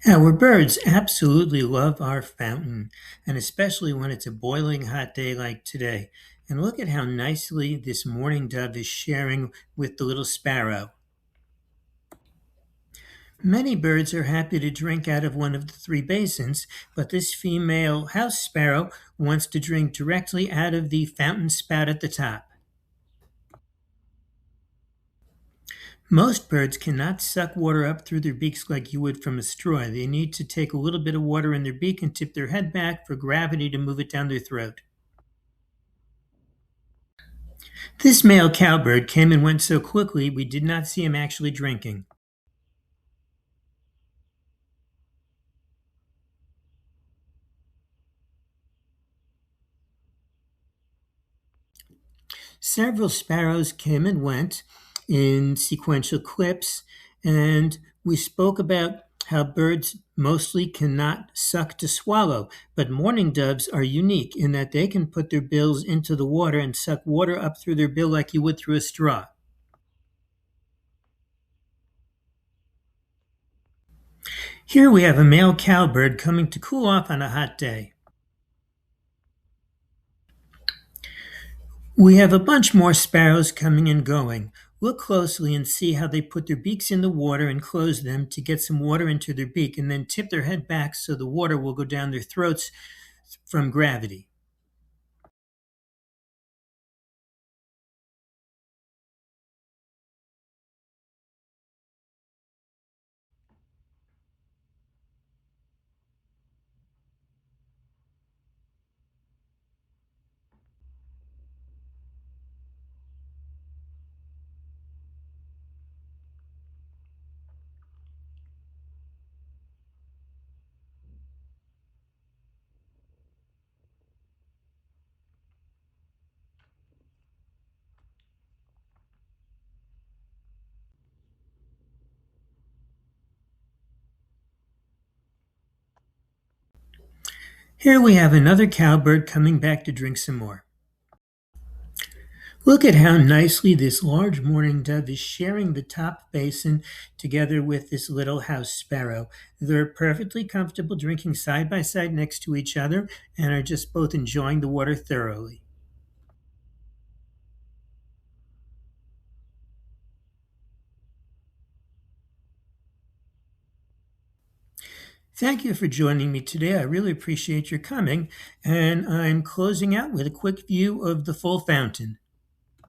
Our birds absolutely love our fountain, and especially when it's a boiling hot day like today. And look at how nicely this mourning dove is sharing with the little sparrow. Many birds are happy to drink out of one of the three basins, but this female house sparrow wants to drink directly out of the fountain spout at the top. Most birds cannot suck water up through their beaks like you would from a straw. They need to take a little bit of water in their beak and tip their head back for gravity to move it down their throat. This male cowbird came and went so quickly we did not see him actually drinking. Several sparrows came and went in sequential clips, and we spoke about how birds mostly cannot suck to swallow, but mourning doves are unique in that they can put their bills into the water and suck water up through their bill like you would through a straw. Here we have a male cowbird coming to cool off on a hot day. We have a bunch more sparrows coming and going. Look closely and see how they put their beaks in the water and close them to get some water into their beak and then tip their head back so the water will go down their throats from gravity. Here we have another cowbird coming back to drink some more. Look at how nicely this large mourning dove is sharing the top basin together with this little house sparrow. They're perfectly comfortable drinking side by side next to each other and are just both enjoying the water thoroughly. Thank you for joining me today. I really appreciate your coming, and I'm closing out with a quick view of the full fountain.